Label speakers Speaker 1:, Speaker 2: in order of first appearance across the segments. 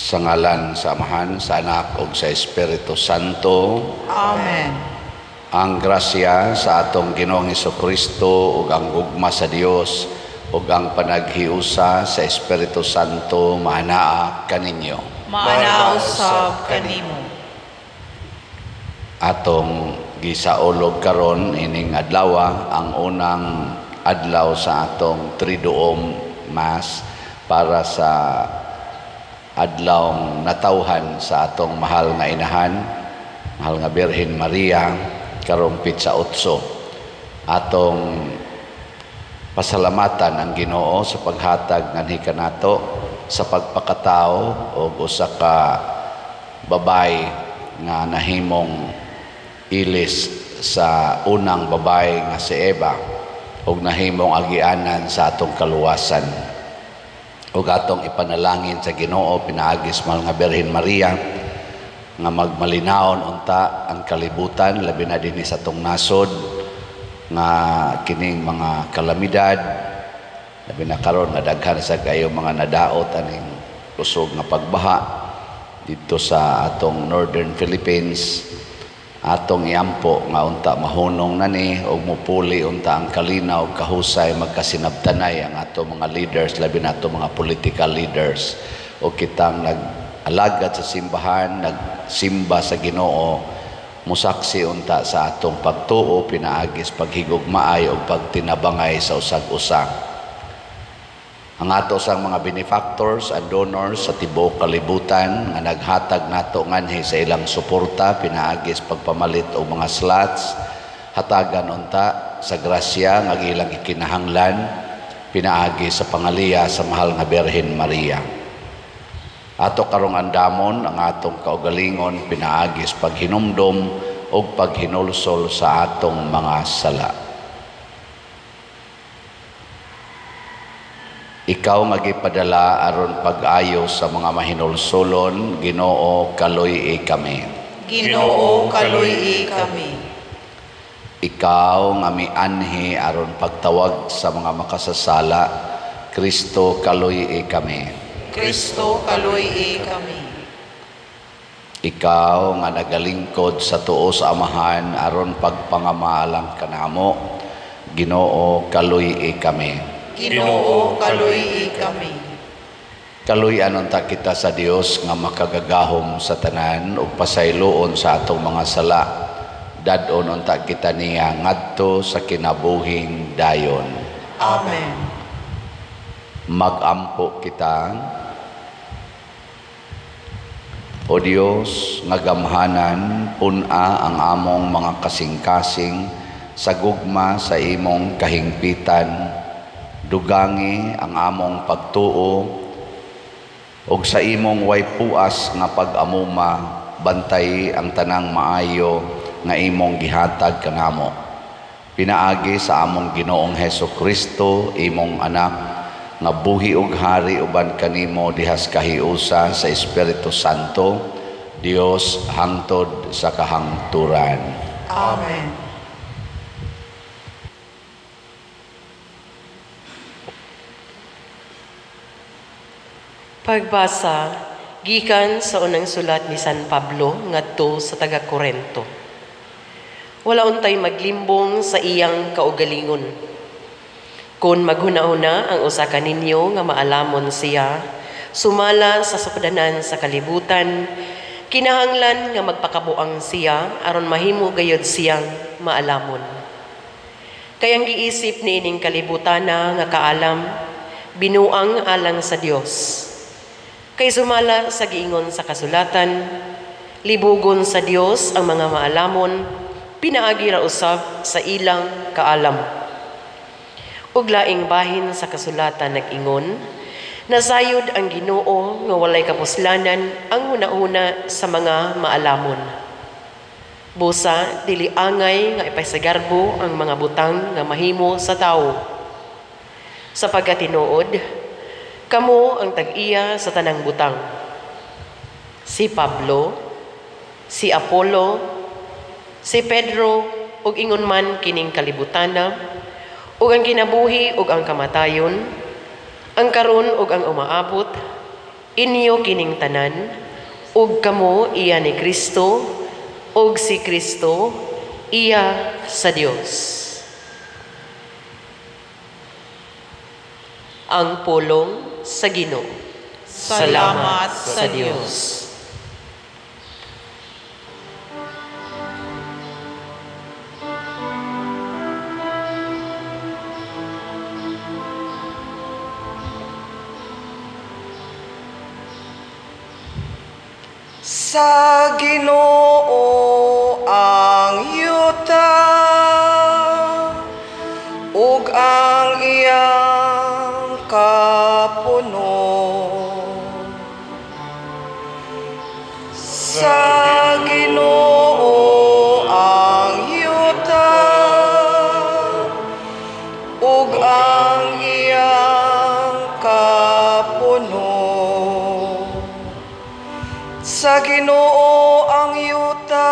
Speaker 1: Sa ngalan sa Amahan, sa Anak, ug sa Espiritu Santo.
Speaker 2: Amen.
Speaker 1: Ang grasya sa atong Ginoong Hesukristo ug ang gugma sa Dios ug ang panaghiusa sa Espiritu Santo maanaa kaninyo.
Speaker 2: Maanaa usab kanimo.
Speaker 1: Atong gisaulog karon ining adlaw, ang unang adlaw sa atong Triduum Mass para sa adlawng natawhan sa atong mahal nga inahan, mahal nga Birhen Maria, karong Pitsa 8. Atong pasalamatan ang Ginoo sa paghatag nganhi kanato sa pagpakatao og usa ka babay nga nahimong ilis sa unang babay nga si Eva ug nahimong agianan sa atong kaluwasan. Ug atong ipanalangin sa Ginoo pinaagis mahal nga Birhen Maria nga magmalinawon unta ang kalibutan labi na dinhi sa atong nasod nga kining mga kalamidad labi na karon nga daghan sa kayo mga nadaot aning kusog nga pagbaha dito sa atong Northern Philippines. Atong iampo nga unta mahunong nani ug mupuli unta ang kalinaw ug kahusay magkasinabtanay ang atong mga leaders labi na atong mga political leaders ug kitang nag-alagad sa simbahan, nagsimba sa Ginoo, musaksi unta sa atong pagtuo pinaagis paghigugmaay ug pagtinabangay sa usag-usa. Ang ato sang mga benefactors and donors sa tibuok kalibutan nga naghatag nato nganhi sa ilang suporta pinaagis pagpamalit og mga slots, hatagan unta sa grasya nga ilang ikinahanglan pinaagis sa pangaliya sa mahal nga Birhen Maria. Ato karong andamon ang atong kaugalingon pinaagis paghinumdom og paghinulsol sa atong mga sala. Ikaw nga gipadala aron pag-ayo sa mga mahinulsolon, Ginoo kaluy-i kami.
Speaker 2: Ginoo kaluy-i kami.
Speaker 1: Ikaw nga mianhi aron pagtawag sa mga makasasala, Kristo kaluy-i kami.
Speaker 2: Kristo kaluy-i kami.
Speaker 1: Ikaw nga nagalingkod sa tuo sa Amahan aron pagpangamalang kanamo, Ginoo kaluy-i kami.
Speaker 2: Ginoo kaluy-i kami.
Speaker 1: Kaluy-an unta kita sa Dios nga makagagahom sa tanan ug pasayloon sa atong mga sala. Dadon unta kita niya ngadto sa kinabuhing dayon.
Speaker 2: Amen.
Speaker 1: Magampo kita. O Dios nga gamhanan pun-a ang among mga kasing-kasing sa gugma sa imong kahingpitan. Dugangi ang among pagtuo ug sa imong way puas nga pag-amuma bantay ang tanang maayo nga imong gihatag kanamo. Pinaagi sa among Ginoong Hesukristo imong anak nga buhi ug hari uban kanimo dihas kahiusa sa Espiritu Santo, Dios hangtod sa kahangturan.
Speaker 2: Amen.
Speaker 3: Pagbasa gikan sa unang sulat ni San Pablo ngadto sa taga-Korinto. Wala untay maglimbong sa iyang kaugalingon. Kung maghuna-una ang usa ka ninyo nga maalamon siya, sumala sa supdanan sa kalibutan, kinahanglan nga magpakabuang siya aron mahimo gayud siyang maalamon. Kayang giisip ni ining kalibutana nga kaalam, binuang alang sa Dios. Kay sumala sa giingon sa kasulatan, libugon sa Dios ang mga maalamon, pinaagi ra usab sa ilang kaalam. Ug laing bahin sa kasulatan nag-ingon, nasayod ang Ginoo nga walay kapuslanan ang una-una sa mga maalamon. Busa dili angay nga ipasagarbo ang mga butang nga mahimo sa tawo. Sa pagkatinuod, kamo ang tag-iya sa tanang butang. Si Pablo, si Apollo, si Pedro, ug ingon man kining kalibutana, ug ang kinabuhi ug ang kamatayon, ang karon ug ang umaabot, inyo kining tanan, ug kamo iya ni Kristo, ug si Kristo iya sa Dios. Ang pulong sa Ginoo.
Speaker 2: Salamat sa Diyos. Sa Ginoo ang yuta, ug ang iyang kapuno. Sa Ginoo ang yuta, ug ang iyang kapuno. Sa Ginoo ang yuta,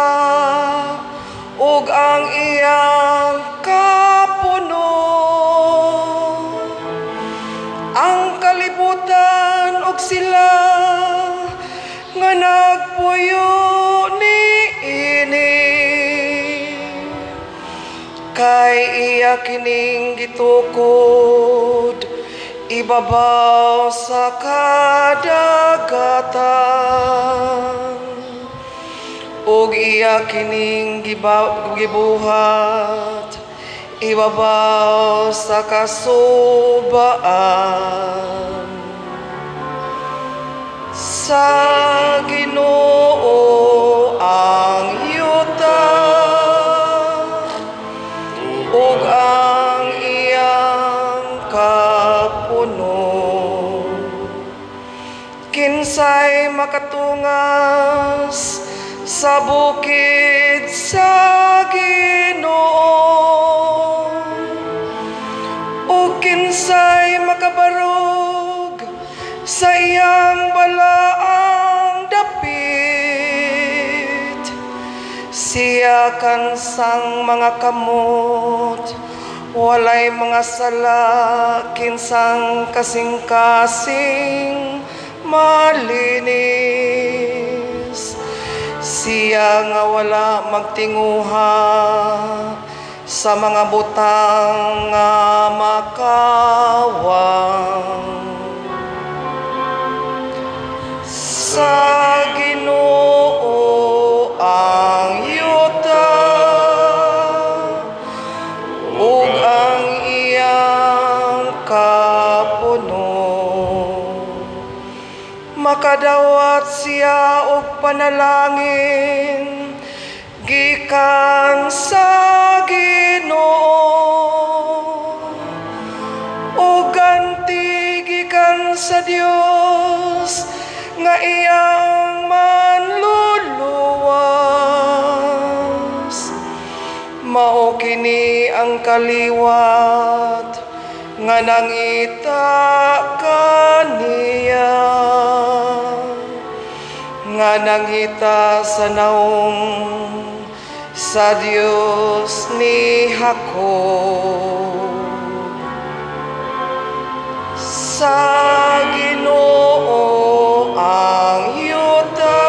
Speaker 2: ug ang iyang kapuno. Ang kalibutan ug sila nga nagpuyo niini, kay iya kining gitukod ibabaw sa kadagatan, ug iya kining gibuhat ibabaw sa kasubaan. Sa Ginoo ang yuta, ug ang iyang kapuno. Kinsay makatungas sa bukid sa Ginoo, ug kinsay makabarog sa iyang balaang dapit. Siya kansang mga kamot, walay mga sala, kinsang kasing-kasing malinis. Siya nga wala magtinguha sa mga butang nga makawang. Sa Ginoo ang yuta, ug ang iyang kapuno. Makadawat siya og panalangin gikan sa Ginoo, ug ganti gikan sa Dios nga iyang manluluwas. Mao kini ang kaliwat nga nangita kaniya, nga nangita sa naong sa Dios ni Jacob. Sa Ginoo ang yuta,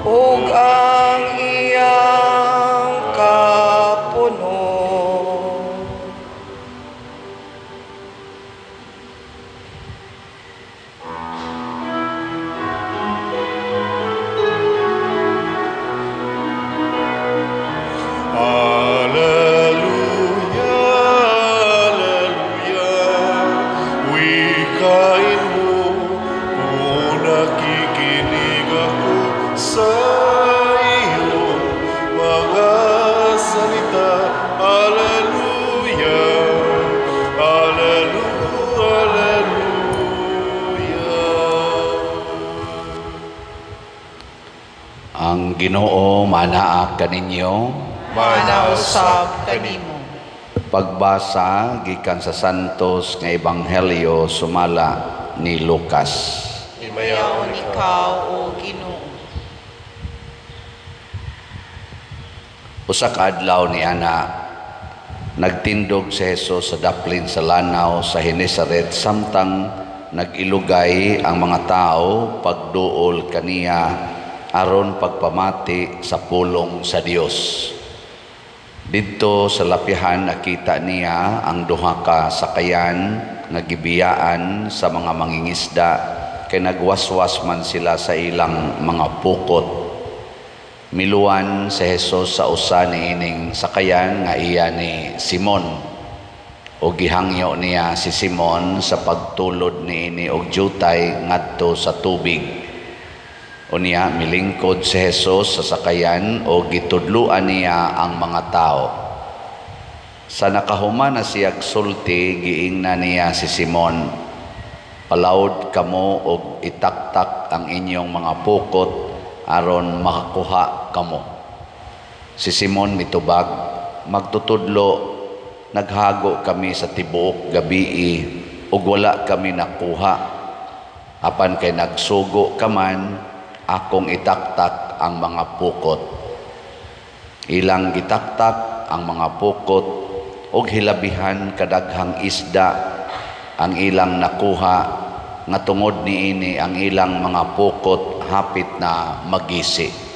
Speaker 2: ug ang iyang kapuno.
Speaker 1: Ang Ginoo manaak kaninyo.
Speaker 2: Manausab kanimo.
Speaker 1: Pagbasa gikan sa Santos nga Ebanghelyo sumala ni Lucas.
Speaker 2: Himayaon ikaw, O Ginoo.
Speaker 1: Usa ka adlaw ni ana, nagtindog si Jesus sa daplin sa lanaw sa Genesaret samtang nag-ilugay ang mga tao pagduol kaniya aron pagpamati sa pulong sa Dios. Didto sa lapihan nakita niya ang duha ka sakayan nga gibiyaan sa mga mangingisda kay nagwaswas man sila sa ilang mga pukot. Miluan si Jesus sa usa niining sakayan nga iya ni Simon. O gihangyo niya si Simon sa pagtulod niini og jutay ngadto sa tubig. Unya milingkod si Jesus sa sakayan o gitudluan niya ang mga tao. Sa nakahuman na siyag sulti, giingna niya si Simon, "Palawod kamo og itaktak ang inyong mga pukot aron makakuha kamo." Si Simon mitubag, "Magtutudlo, naghago kami sa tibuok gabii ug wala kami nakuha. Apan kay nagsugo kaman, akong itaktak ang mga pukot." Ilang gitaktak ang mga pukot ug hilabihan kadaghang isda ang ilang nakuha, nga tungod niini ang ilang mga pukot hapit na magisi.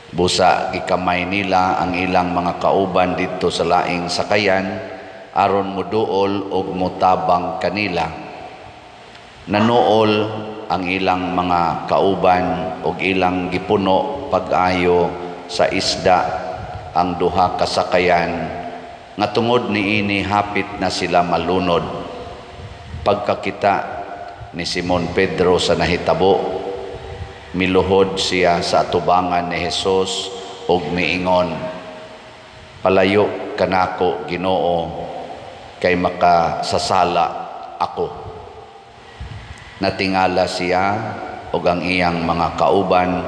Speaker 1: Busa gikamay nila ang ilang mga kauban dito sa laing sakayan aron muduol og mutabang kanila. Nanuol ang ilang mga kauban og ilang gipuno pag-ayo sa isda ang duha ka sakayan, nga tungod niini hapit na sila malunod. Pagkakita ni Simon Pedro sa nahitabo, miluhod siya sa atubangan ni Jesus ug miingon, "Palayo kanako, Ginoo, kay makasasala ako." Natingala siya ug ang iyang mga kauban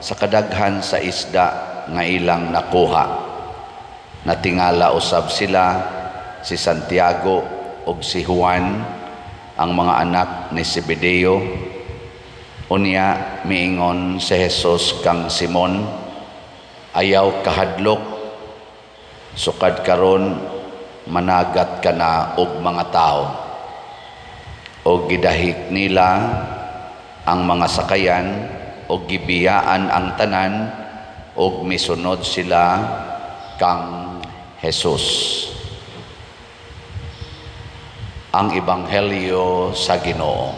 Speaker 1: sa kadaghan sa isda nga ilang nakuha. Natingala usab sila si Santiago ug si Juan, ang mga anak ni Zebedeo. Unya miingon si Jesus kang Simon, "Ayaw kahadlok, sukad karon managat ka na og mga tao." O gidahik nila ang mga sakayan o gibiyaan ang tanan o misunod sila kang Jesus. Ang Ebanghelyo sa Ginoo.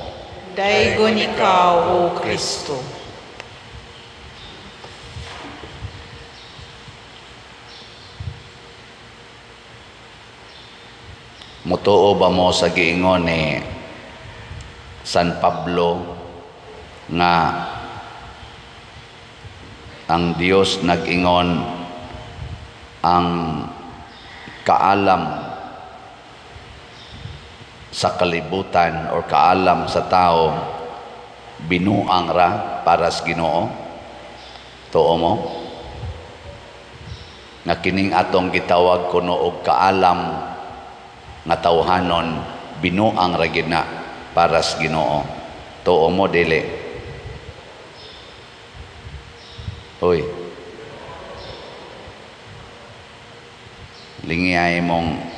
Speaker 2: Daygon ikaw, O Kristo.
Speaker 1: Mutuo ba mo sa giingon ni San Pablo nga ang Dios nag-ingon ang kaalam sa kalibutan o kaalam sa tao binuang ra para sa Ginoo? Tuo mo? Nga kining atong gitawag kuno og kaalam nga tawhanon binuang ra gid na para sa Ginoo. Tuo mo dili? Hoy. Lingiyay mong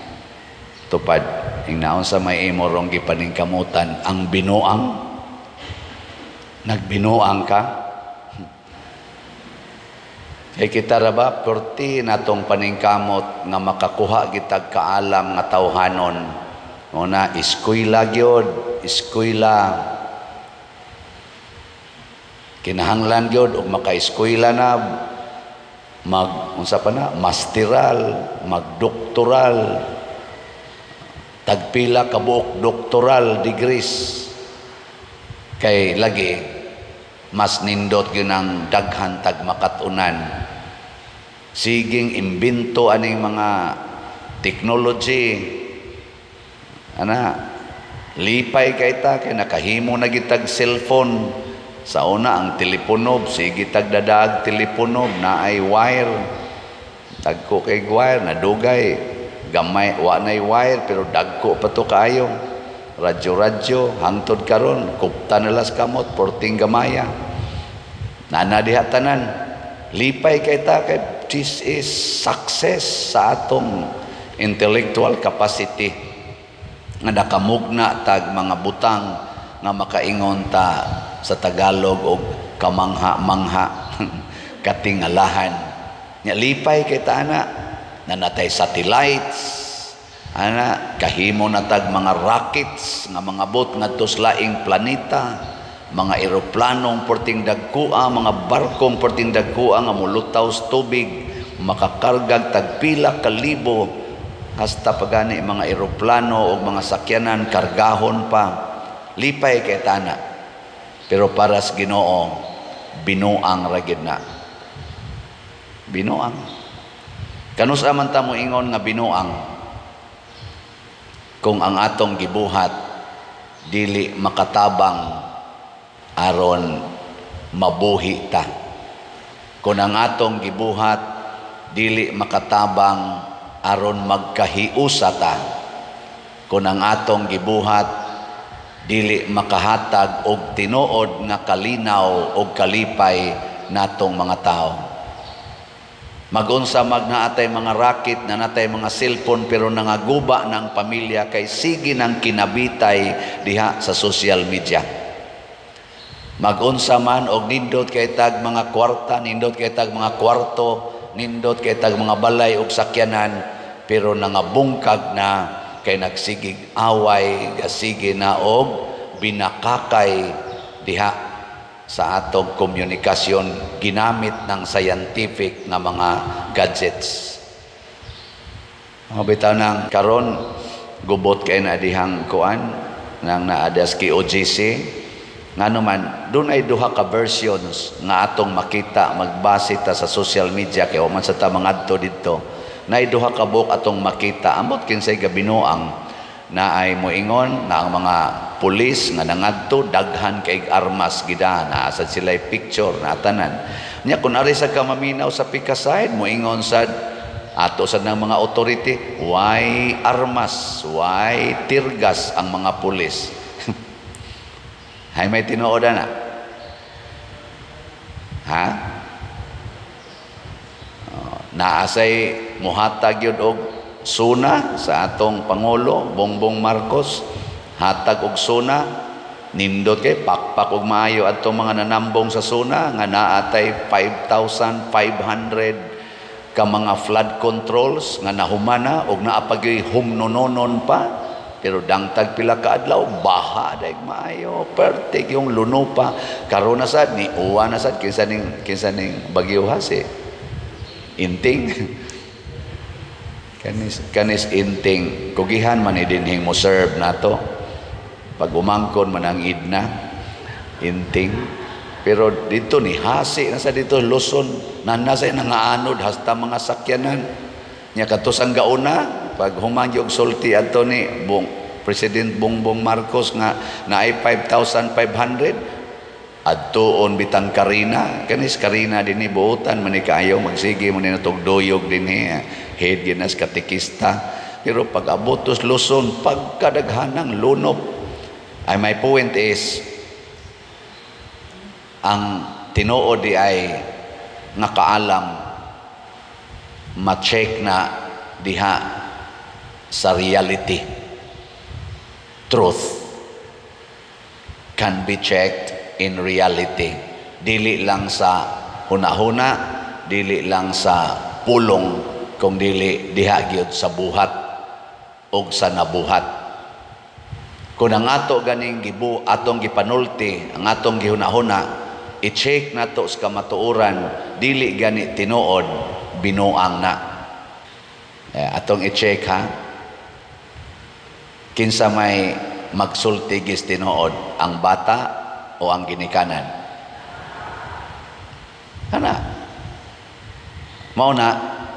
Speaker 1: tupad ingnaon sa may imo rong gipaningkamutan ang binuang. Nagbinuang ka. Kay kita ra ba perti natong paningkamot nga makakuha gitag kaalam nga tawhanon. Una eskwela gyud, eskwela. Kinahanglan gyud og maka-eskwela na unsa pa na masteral, magdoktoral, tagpila ka buok doktoral degrees. Kay lagi mas nindot gyud ang daghan tag makatunan. Siging imbento aning mga technology. Lipay kay ta kay nakahimo na gitag cellphone. Sa una ang teleponob, sige tagdadag teleponob na ay wire. Dagko kay wire na dugay. Gamay wa nay wire pero dagko pa to kayo. Radyo hangtod karon kupta na las kamot porting gamaya. Nana diha tanan. Lipay kay ta kay this is success sa atong intellectual capacity. Nga nakamugna tag mga butang nga makaingon ta sa Tagalog og kamangha-mangha katingalahan. Nya lipay kay ta ana nanatay satellites, ana kahimo natag mga rockets nga mga bot ngadto sa laing planeta, mga eroplanong porting dagkua, mga barkong porting dagkua nga mulutaw sa tubig, makakargag tagpila ka libo hasta pagani mga eroplano o mga sakyanan kargahon pa. Lipay kay tana. Pero para sa Ginoo binuang ra gid na. Binuang. Kanusa man ta mo ingon nga binuang kung ang atong gibuhat dili makatabang aron mabuhi ta. Kung ang atong gibuhat dili makatabang aron magkahiusa ta. Kung ang atong gibuhat dili makahatag og tinuod nga kalinaw og kalipay natong mga tao. Magunsa magnaatay mga racket, nanatay mga cellphone pero nangaguba ng pamilya kay sige ng kinabitay diha sa social media. Magunsa man og nindot kay tag mga kwarta, nindot kay tag mga kwarto, nindot kay tag mga balay ug sakyanan pero nangabungkag na kay nagsigig away, gasige na og binakakay diha sa atong komunikasyon ginamit ng scientific na mga gadgets. Bitaw nang karon gubot kay na dihang kuan nang naadas ki OGC ngano man doon ay duha ka versions nga atong makita magbase ta sa social media kay man sa ta mangadto didto nay duha ka book atong makita ambot kinsay gabinuang na ay moingon na ang mga pulis nga nangadto daghan kay armas gida na asad sila picture na tanan nya kun ari sa ka maminaw sa pikaside moingon sad ato sad ng mga authority why armas why tirgas ang mga pulis hay may tinuod na ha naasay muhatag yun og suna sa atong Pangulo Bongbong Marcos, hatag og suna nindot kay pakpak og maayo adto mga nanambong sa suna nga naatay 5,500 ka mga flood controls nga nahumana og naapagyoy humnononon pa pero dangtag pila ka adlaw baha daig maayo pertig yung luno pa karon na sad ni uwa na sad kinsa ning bagyo hasi inting kanis inting kugihan man idinhing mo serve nato pag umangkon man ang idna inting pero dito ni hasi na sa dito Luzon nanasay nangaanod hasta mga sakyanan nya katos ang gauna pag humangyo og sulti adto ni President Bongbong Marcos nga naay 5,500 adtoon bitang Karina kanis Karina dinhi buutan man ni kaayo magsige mo ni natog doyog dinhi head ginas katikista pero pag abutos Luzon pagkadaghanang lunop ay my point is ang tinuod di ay nga kaalam ma-check na diha sa reality truth can be checked in reality dili lang sa hunahuna dili lang sa pulong kung dili diha gyud sa buhat og sa nabuhat kung ang ato ganing atong gipanulti ang atong gihunahuna i-check nato sa kamatuoran dili gani tinuod binuang na atong i-check ha kinsa may magsulti gis tinuod ang bata o ang ginikanan ana mao na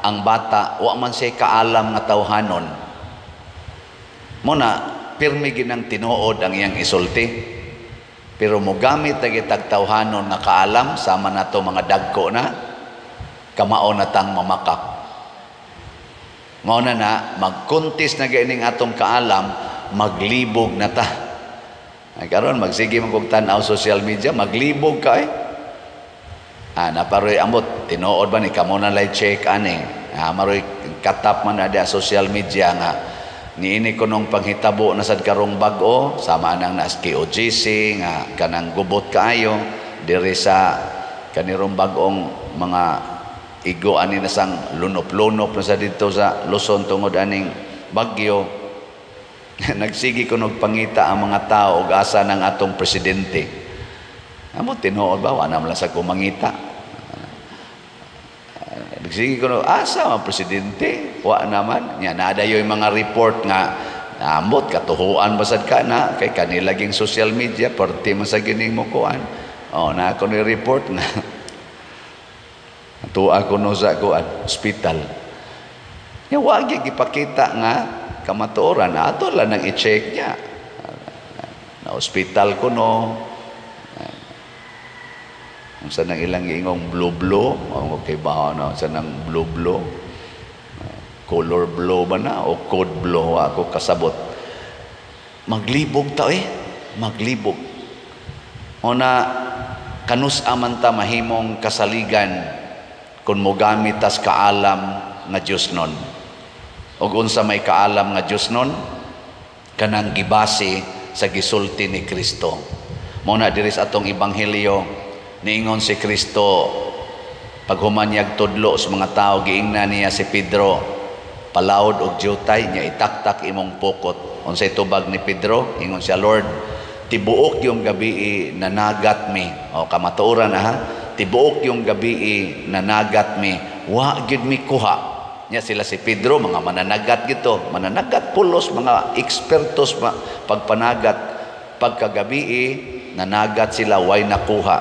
Speaker 1: ang bata wa man siya kaalam nga tawhanon mo na pirmi ginang tinuod ang iyang isulti pero mogamit tagi tagtawhanon nga kaalam sama nato mga dagko na kamao na tang mamakak mao na magkuntis na gining atong kaalam maglibog na ta ay karon magsige man kog tan-aw social media maglibog ka naparoy ambot tinuod ba ni kamo na lay check ani maroy katap man na social media nga niini ko nung panghitabo na sad karong bag-o sama nang nas KOGC nga kanang gubot kaayo diri sa kanirong bag-ong mga igo ani na sang lunop-lunop na sa dito sa Luzon tungod aning bagyo. Nagsigi ko pangita ang mga tao og asa ng atong presidente. Amo tinuod ba wala man sa kumangita. Nagsigi ko asa ang presidente wa naman nya nada yung mga report nga amot katuhuan basad ka na kay kanilaging social media perti man sa gining mo kuan. Na ako ni report nga tuwa ko no sa kuan hospital. Nya wa gyud gipakita nga kamatuoran ato lang nang i-check niya na hospital ko no sa nang ilang ingong blue okay ba no sa nang blue color blue ba na o code blue ako kasabot maglibog ta maglibog na kanus amanta mahimong kasaligan kung mo gamit tas kaalam nga Diyos nun. O unsa may kaalam nga Diyos nun, kanang gibase sa gisulti ni Kristo. Muna diri sa atong ebanghelyo, niingon si Kristo, paghumanyag tudlo sa mga tao, giingna niya si Pedro, palawod og diutay, niya itaktak imong pukot. Unsay tubag ni Pedro, ingon siya, Lord, tibuok yung gabi nanagat mi. O kamatuoran ha, tibuok yung gabi nanagat mi, wa gyud mi kuha. Nya sila si Pedro, mga mananagat gito, mananagat pulos, mga ekspertos pagpanagat. Pagkagabi nanagat sila, way nakuha.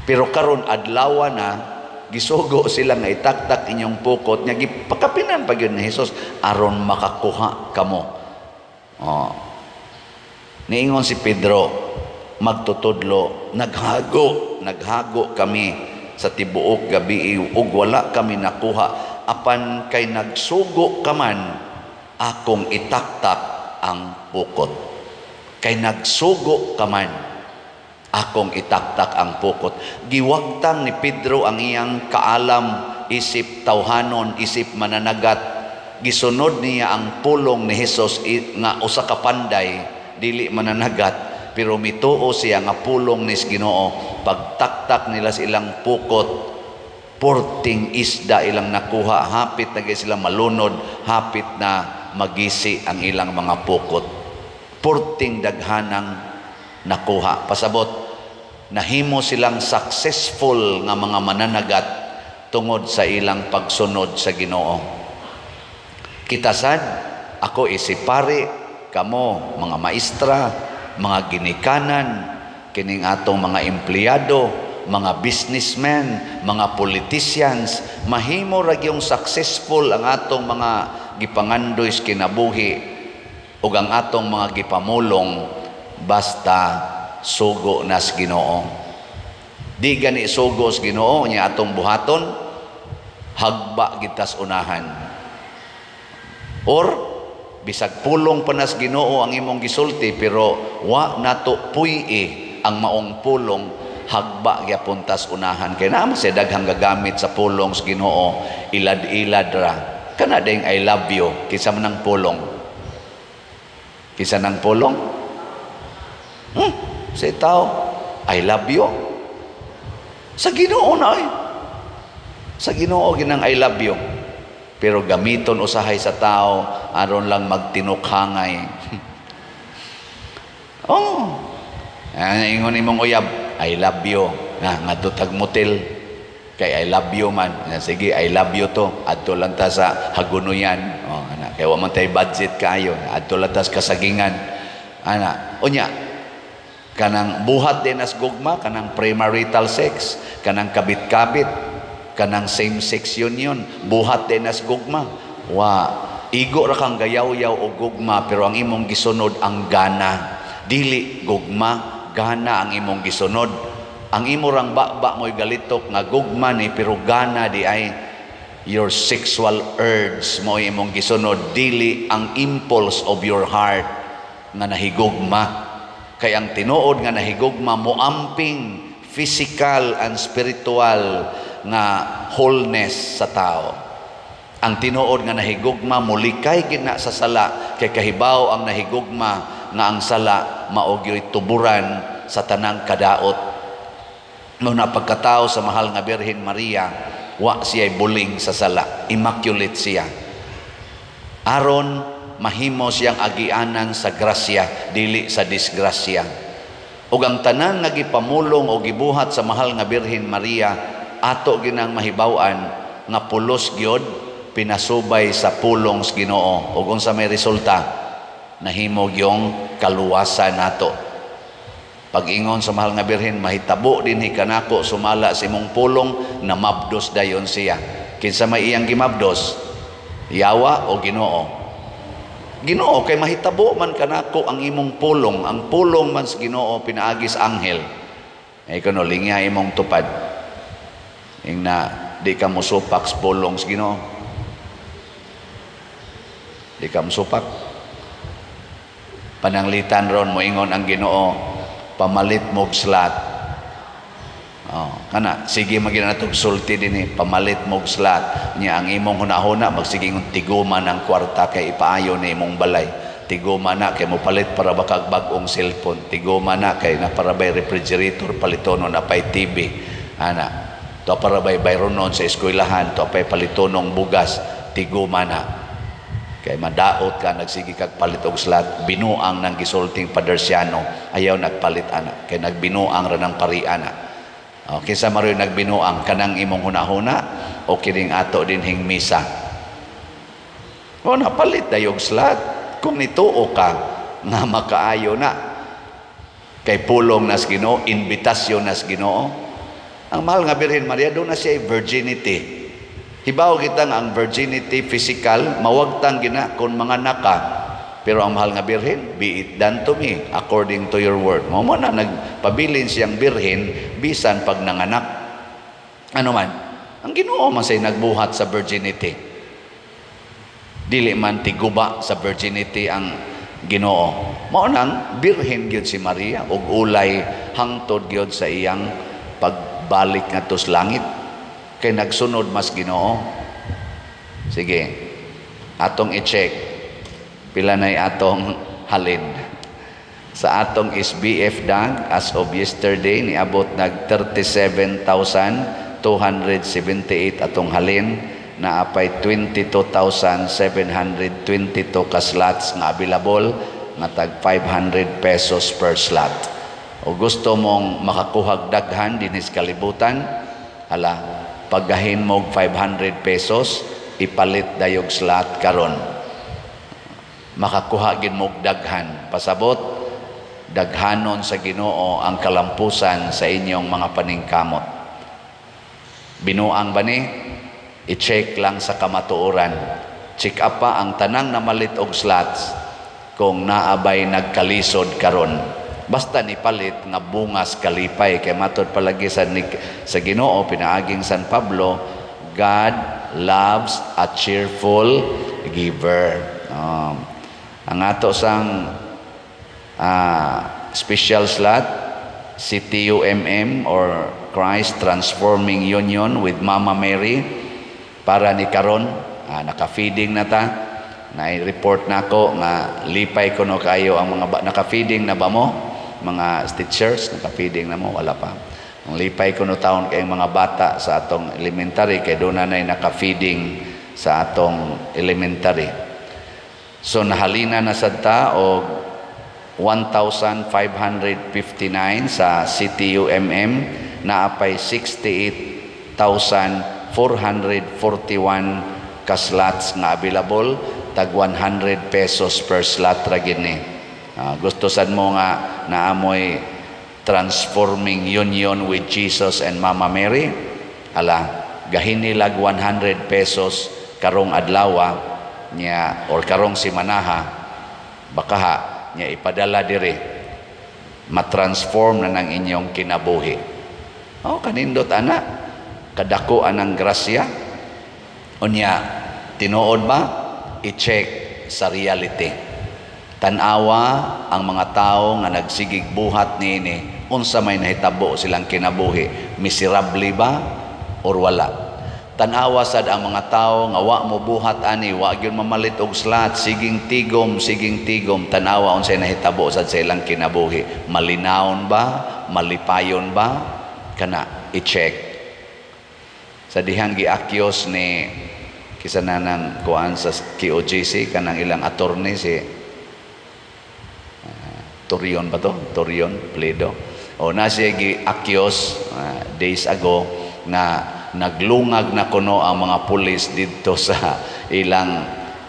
Speaker 1: Pero karon adlaw na, gisugo sila nga itaktak inyong pukot, nya gipakapinan pa gyud ni Hesus aron makakuha kamo. Niingon si Pedro, magtutudlo, naghago kami sa tibuok gabi ug wala kami nakuha apan kay nagsugo ka man akong itaktak ang pukot. Kay nagsugo ka man akong itaktak ang pukot. Giwagtang ni Pedro ang iyang kaalam, isip tawhanon, isip mananagat. Gisunod niya ang pulong ni Hesus nga usa ka panday dili mananagat, pero mituo siya nga pulong ni Ginoo. Pagtaktak nila silang pukot, porting isda ilang nakuha, hapit na sila malunod, hapit na magisi ang ilang mga pukot. Porting daghanang nakuha. Pasabot, nahimo silang successful nga mga mananagat tungod sa ilang pagsunod sa Ginoo. Kitasan, ako isipari, kamo, mga maestra, mga ginikanan, kining atong mga empleyado, mga businessmen, mga politicians, mahimo ra gyung successful ang atong mga gipangandoy sa kinabuhi ug ang atong mga gipamulong basta sugo nas Ginoo. Di gani sugo sa Ginoo nya atong buhaton, hagba gitas unahan. Or bisag pulong panas Ginoo ang imong gisulti pero wa nato puy ang maong pulong, hagba gyapon tas unahan. Kay naa siya daghang gagamit sa pulong sa Ginoo, ilad-ilad ra. Kana ding I love you kinsa man ang pulong. Kinsa nang pulong? Sa tao, I love you. Sa Ginoo na sa Ginoo ginang I love you. Pero gamiton usahay sa tao aron lang magtinukhangay. Ingon imong uyab, I love you. Nga tutag motel kay I love you man. Sige, I love you to. Adto lang ta sa Hagunoyan. Kaya wa man tay budget kayo. Adto lang ta sa Kasagingan. Unya, kanang buhat din as gugma, kanang premarital sex, kanang kabit-kabit, kanang same-sex union, buhat din as gugma. Igo ra kang gayaw-yaw o gugma, pero ang imong gisunod ang gana. Dili gugma, gana ang imong gisunod. Ang imo rang ba mo'y galitok nga gugma ni, pero gana di ay your sexual urge mo imong gisunod, dili ang impulse of your heart nga nahigugma. Kay ang tinuod nga nahigugma mo amping physical and spiritual nga wholeness sa tao. Ang tinuod nga nahigugma mulikay gina sa sala kay kahibaw ang nahigugma nga ang sala mao gyud tuburan sa tanang kadaot. Muna pagkatao sa mahal nga Birhen Maria, wa siya'y buling sa sala, immaculate siya. Aron mahimo siyang agianan sa grasya, dili sa disgrasya. Ug ang tanan nga gipamulong o gibuhat sa mahal nga Birhen Maria, ato ginang mahibaw-an nga pulos gyud pinasubay sa pulong sa Ginoo. Ug unsa may resulta, nahimo yung kaluwasan nato. Pag-ingon sa mahal nga Birhen, mahitabo din kanako sumala sa imong pulong na mabdos dayon siya. Kinsa may iyang gimabdos? Yawa o Ginoo? Ginoo, kay mahitabo man kanako ang imong pulong. Ang pulong man sa Ginoo pinaagis anghel. Ay kuno lingya imong tupad. Ing na di ka musupak sa pulong sa Ginoo. Di ka musupak. Pananglitan ron mo ingon ang Ginoo, pamalit mo slat. Kana sige magina natog sulti dinhi, pamalit mo slat nya ang imong hunahuna magsige ng tiguman ang kwarta kay ipaayo ni imong balay. Tiguman na kay mo palit para bakag bag-ong cellphone. Tiguman na kay na para bay refrigerator palitonon na pay TV. Ana to para bay bayronon sa eskwelahan to pay palitonong bugas. Tiguman na kay madaot ka nagsige kag palit og slat, binuang nang gisulting padersyano, ayaw nagpalit ana kay nagbinuang ra nang pariana. Kinsa maroy nagbinuang kanang imong hunahuna o kining ato dinhing misa. Napalit dayog slat kung nituo ka nga makaayo na kay pulong nas Ginoo, invitasyon nas Ginoo. Ang mahal nga Birhen Maria do na siya virginity. Hibaw kita nga ang virginity physical, mawagtang gina kung mga naka. Pero ang mahal nga Birhen, be it done to me according to your word. Mo na nagpabilin siyang Birhen bisan pag nanganak. Ano man, ang Ginoo man say nagbuhat sa virginity. Dili man tiguba sa virginity ang Ginoo. Mao nang Birhen gyud si Maria ug ulay hangtod gyud sa iyang pagbalik ngadto sa langit. Kay nagsunod mas Ginoo. Sige, atong i-check pila nay atong halin sa atong SBF Dag as of yesterday niabot nag 37,278 atong halin na apay 22,722 ka slots nga available nga tag 500 pesos per slot. O gusto mong makakuhag daghan dinis kalibutan, hala paggahin mo 500 pesos ipalit dayog slot karon. Makakuha gid mo daghan, pasabot daghanon sa Ginoo ang kalampusan sa inyong mga paningkamot. Binuang ba ni? I-check lang sa kamatuoran. Check up pa ang tanang namalit og slots kung naabay nagkalisod karon. Basta ni palit nga bungas kalipay kay matod palagi sa Ginoo pinaaging San Pablo, God loves a cheerful giver. Ang ato sang special slot, CTUMM or Christ Transforming Union with Mama Mary para ni karon naka-feeding na ta. Na-report na ako nga lipay ko no kayo ang mga naka-feeding na ba mo? Mga teachers, naka-feeding na mo? Wala pa. Ang lipay ko no taon kay mga bata sa atong elementary kay doon na naka-feeding sa atong elementary. So nahalina na sad ta og 1,559 sa CTUMM na apay 68,441 ka slots nga available tag 100 pesos per slot ra gini. Gusto sad mo nga naamoy Transforming Union with Jesus and Mama Mary, ala gahinilag 100 pesos karong adlaw niya or karong simanaha baka niya ipadala diri matransform na ng inyong kinabuhi. Kanindot ana kadako anang grasya unya tinuod ba i-check sa reality. Tanawa ang mga tao nga nagsigig buhat niini unsa may nahitabo silang kinabuhi, miserable ba or wala. Tanawa sad ang mga tao nga wa mo buhat ani, wa gyud mamalit og slat, siging tigom, tanawa unsay nahitabo sad sa ilang kinabuhi. Malinawon ba, malipayon ba, kana i-check. Sa dihang giakyos ni kisananang kuan sa KOJC kanang ilang attorney si Torion ba to? Torion Pledo. O na siya giakyos days ago na naglungag na kuno ang mga pulis dito sa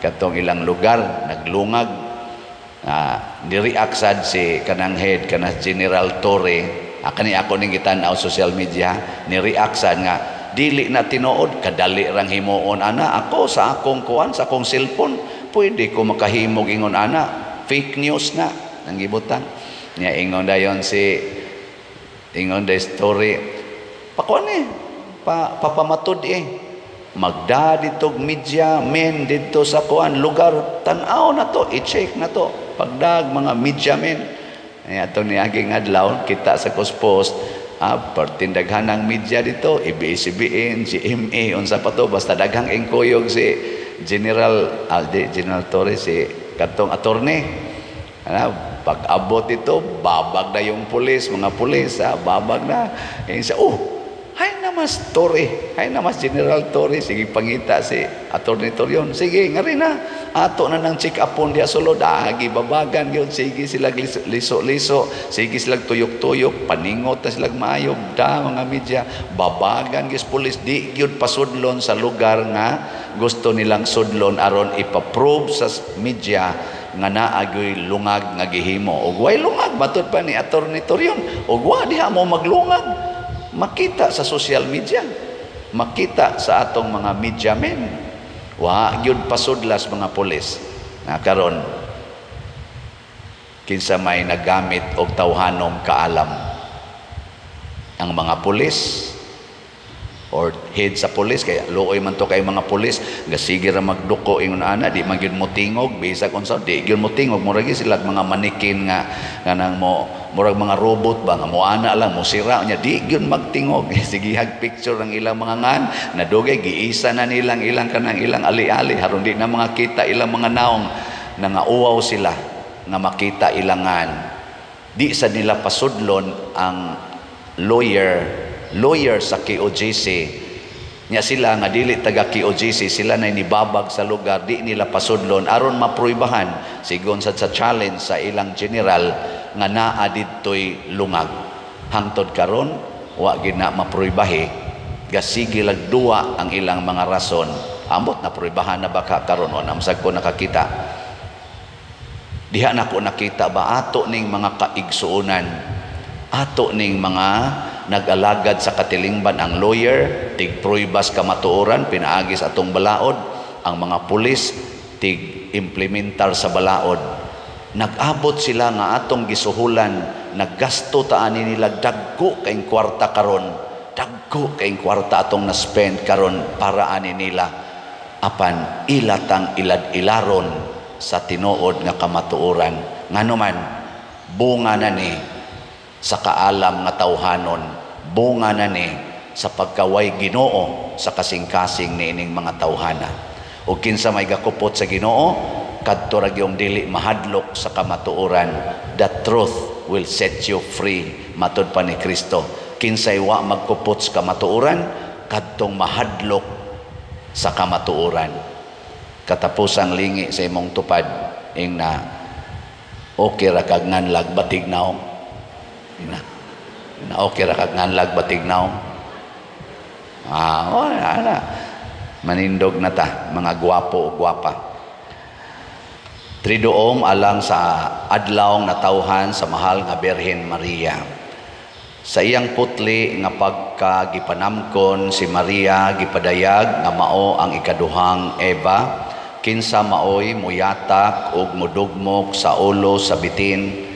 Speaker 1: katong ilang lugar, naglungag. Nireact sad si kanang head kanang General Torre, kani ako ning gitan-aw social media, nireact sad nga dili na tinuod, kadali rang himuon ana ako sa akong kuan, sa akong cellphone, pwede ko makahimog ingon ana, fake news na ang gibutan niya. Ingon dayon si story pakuan papamatod magda ditog media men dito sa kuan lugar, tan-aw na to, i-check na to pagdag mga media men. Ato ni aging adlaw kita sa Cospost, pertindaghan ng media dito, ABS-CBN, GMA, unsa pa to, basta daghang engkoyog si General Torres, si katong attorney. Pag abot ito, babag na yung mga pulis, babag na. Hay namas Torre, hay namas General Torre, sige pangita si Attorney Torion, sige nga rin na, ato na ng check-upon diya sulod, gibabagan yun, sige silag liso-liso, sige silag tuyok-tuyok, paningot na silag maayog, mga media, babagan gis pulis, di yun pasudlon sa lugar nga gusto nilang sudlon aron ipaprove sa media nga naagoy lungag nga gihimo. Og way lungag batud pa ni Attorney Torion, og wa diha mo maglungag. Makita sa social media, makita sa atong mga media men, wa gyud pasudlas mga pulis na karon kinsa may nagamit og tawhanom kaalam ang mga pulis or head sa pulis, kaya luoy man to kay mga pulis nga sige ra magduko ingon ana, di man gyud mo tingog bisag unsa, di gyud mo tingog, murag sila mga manikin nga kanang murag mga robot ba nga mo ana lang mo sira nya, di gyud magtingog. Sige hag picture ang ilang mga ngan nadugay giisa na nilang ilang kanang ilang ali-ali haron di na mga kita ilang mga naong nga uwaw sila nga makita ilangan. Di sa nila pasudlon ang lawyer sa KOJC nya, sila nga dili taga KOJC, sila na nibabag sa lugar, di nila pasudlon aron mapruibahan sigon sa challenge sa ilang general nga naa didtoy lungag. Hangtod karon wa gid na mapruibahi, gasige lag duwa ang ilang mga rason. Ambot na pruibahan na baka karon o namsag ko nakakita, diha na ko nakita ba ato ning mga kaigsuonan, ato ning mga nag-alagad sa katilingban, ang lawyer tig-proibas kamatuoran pinaagis atong balaod, ang mga pulis tig-implementar sa balaod. Nag-abot sila nga atong gisuhulan, naggasto taani nila dagko kayong kwarta karon, dagko kayong kwarta atong na-spend karon para ani nila apan ilatang ilad-ilaron sa tinuod nga kamatuoran. Nganuman bunga na ni sa kaalam nga tawhanon, bunga na ni sa pagkaway Ginoo sa kasing-kasing niining mga tawhana. O kinsa may gakupot sa Ginoo, kadto ra gyung dili mahadlok sa kamatuoran, the truth will set you free, matud pa ni Kristo. Kinsay wa magkupot sa kamatuoran, kadtong mahadlok sa kamatuoran. Katapusang lingi sa imong tupad ing na okay ra kag nganlag batignaw na okay ra kag nganlag batignaw. Manindog na ta mga gwapo o gwapa. Triduom alang sa adlaw na tawhan sa mahal nga Birhen Maria. Sa iyang putli nga pagkagipanamkon si Maria gipadayag nga mao ang ikaduhang Eva, kinsa maoy muyatak ug mudugmok sa ulo sa bitin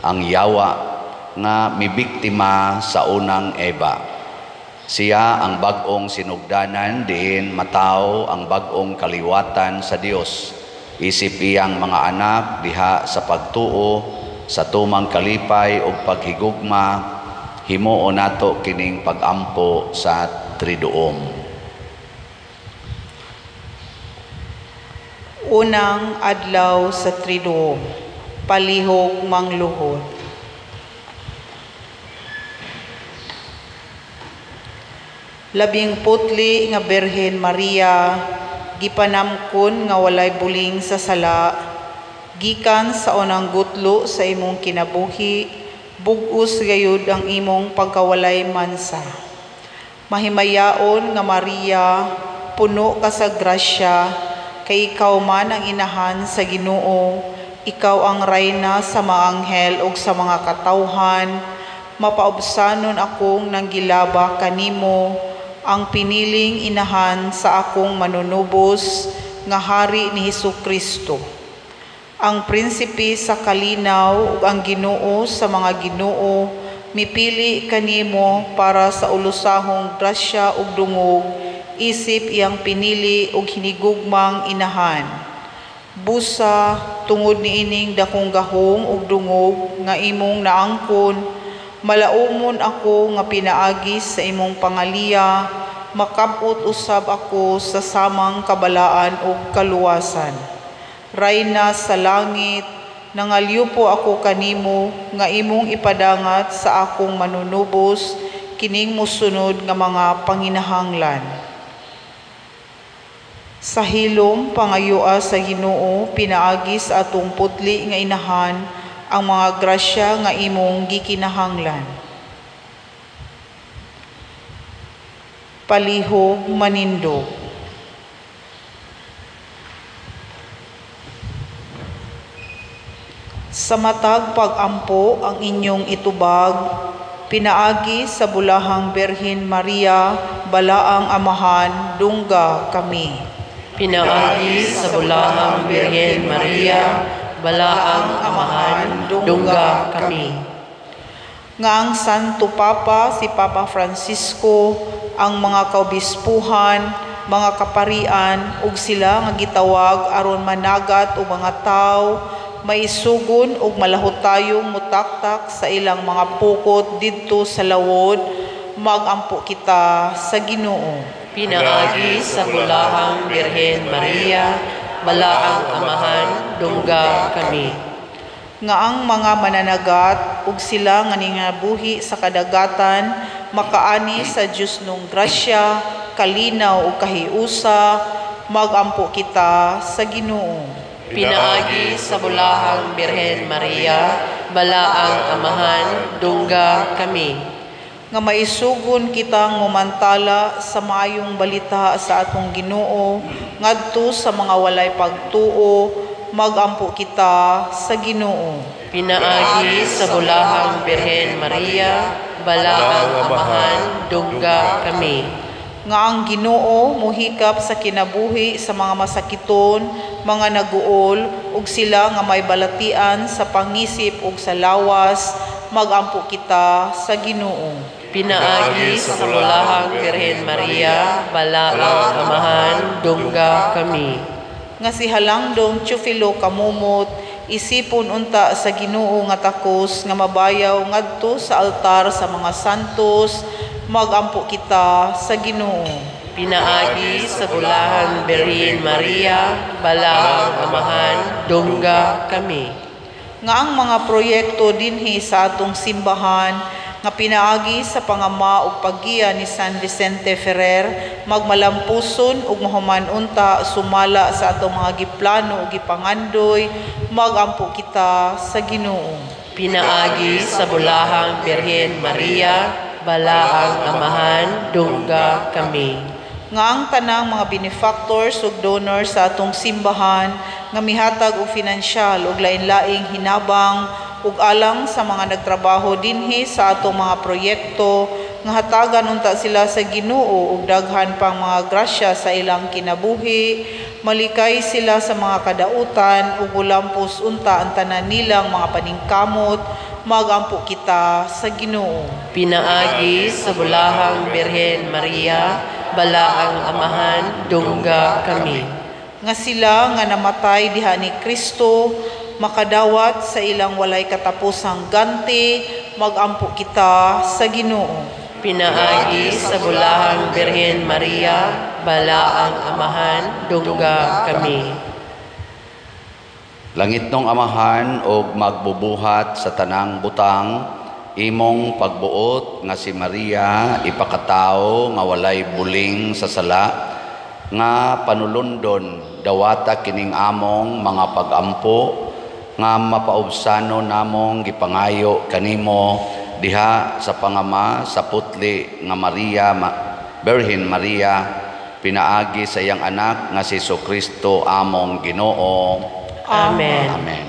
Speaker 1: ang yawa nga mibiktima sa unang Eva. Siya ang bag-ong sinugdanan diin mataw ang bag-ong kaliwatan sa Dios. Isip iyang mga anak diha sa pagtuo sa tumang kalipay ug paghigugma, himuon nato kining pagampo sa triduom.
Speaker 2: Unang adlaw sa Triduum, palihog mangluhod. Labing putli nga Birhen Maria, gipanamkon nga walay buling sa sala, gikan sa unang gutlo sa imong kinabuhi, bug-os gayud ang imong pagkawalay mansa. Mahimayaon nga Maria, puno ka sa grasya, kay ikaw man ang inahan sa Ginoo, ikaw ang reyna sa mga anghel ug sa mga katawhan, mapaubsanon akong nanggilaba kanimo, ang piniling inahan sa akong manunubos, nga hari ni Hesukristo. Ang prinsipe sa kalinaw ug ang Ginoo sa mga Ginoo, mipili kanimo para sa ulusahong grasya ug dungog, isip iyang pinili ug hinigugmang inahan. Busa tungod niining dakong gahom ug dungog nga imong naangkon, malaumon ako nga pinaagi sa imong pangaliya, makabot usab ako sa samang kabalaan ug kaluwasan. Reyna sa langit, nangalyupo ako kanimo nga imong ipadangat sa akong manunubos kining mosunod nga mga panginahanglan. Sa hilom pangayua sa Ginoo, pinaagi sa atong putli nga inahan ang mga grasya nga imong gikinahanglan. Palihog manindog. Sa matag pag-ampo ang inyong itubag, pinaagi sa bulahang Birhen Maria, balaang amahan, dungga kami.
Speaker 3: Pinaagi sa bulahang Birhen Maria, balaang amahan, dungga kami.
Speaker 2: Nga ang Santo Papa, si Papa Francisco, ang mga kaobispuhan, mga kaparian, ug sila nga gitawag aron managat og mga tao, maisugon ug malahutayong mutaktak sa ilang mga pukot didto sa lawod, magampo kita sa Ginoo.
Speaker 3: Pinaagi sa bulahang Birhen Maria, balaang amahan, dungga kami.
Speaker 2: Nga ang mga mananagat ug sila nga ningabuhi sa kadagatan, makaani sa Dios nung grasya, kalinaw ug kahiusa, magampo kita sa Ginoo.
Speaker 3: Pinaagi sa bulahang Birhen Maria, balaang amahan, dungga kami.
Speaker 2: Nga maisugon kitang mumantala sa maayong balita sa atong Ginoo, ngadto sa mga walay pagtuo, magampo kita sa Ginoo.
Speaker 3: Pinaagi sa bulahang Birhen Maria, balaang amahan, dungga kami.
Speaker 2: Nga ang Ginoo muhikap sa kinabuhi sa mga masakiton, mga naguol, ug sila nga may balatian sa pangisip ug sa lawas, magampo kita sa Ginoo.
Speaker 3: Pinaagi sa bulahang Birhen Maria, balaang amahan, dungga kami.
Speaker 2: Nga si Halangdong Teofilo Kamumot, isipon unta sa Ginoo nga takos nga mabayaw ngadto sa altar sa mga santos, magampo kita sa Ginoo.
Speaker 3: Pinaagi sa bulahang Birhen Maria, balaang amahan, dungga kami.
Speaker 2: Nga ang mga proyekto dinhi sa atong simbahan nga pinaagi sa pangama ug paggiya ni San Vicente Ferrer, magmalampuson ug mahuman unta sumala sa atong mga giplano ug gipangandoy, magampo kita sa Ginoo.
Speaker 3: Pinaagi sa bulahang Birhen Maria, balaang amahan, dungga kami.
Speaker 2: Nga ang tanang mga benefactors ug donors sa atong simbahan nga mihatag og finansyal ug lain-laing hinabang ug alang sa mga nagtrabaho dinhi sa atong mga proyekto, nga hatagan unta sila sa Ginoo ug daghan pang mga grasya sa ilang kinabuhi, malikay sila sa mga kadautan ug ulampos unta ang tanan nilang mga paningkamot, magampo kita sa Ginoo.
Speaker 3: Pinaagi sa bulahang Birhen Maria, balaang amahan, dungga kami.
Speaker 2: Nga sila nga namatay diha ni Kristo, makadawat sa ilang walay katapusang ganti, magampo kita sa Ginoo.
Speaker 3: Pinaagi sa bulahang Birhen Maria, balaang amahan, dungga kami.
Speaker 1: Langit nung amahan og magbubuhat sa tanang butang, imong pagbuot nga si Maria ipakatao nga walay buling sa sala, nga panulundon dawata kining among mga pagampo, nga mapaubsano namong gipangayo kanimo diha sa pangama sa putli nga Maria, Birhen Maria, pinaagi sa iyang anak nga si Jesucristo among Ginoo.
Speaker 3: Amen.
Speaker 1: Amen.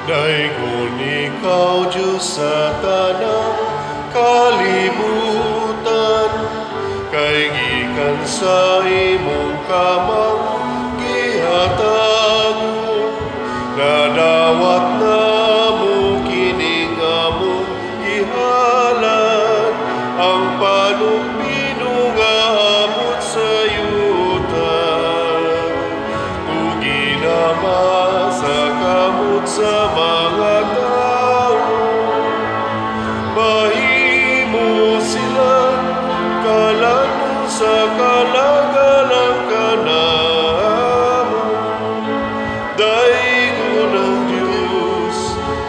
Speaker 4: Daigon ikaw, Diyos sa tanang kalibutan, kay gikan sa imong kamang gihatago, nadawat na mo kining among ihalan, ang panumino nga amot sa yuta, tuginama sa kamot sa mga tao, mahimo sila kalano sa kalagalang kanamo. Daigon ang Diyos,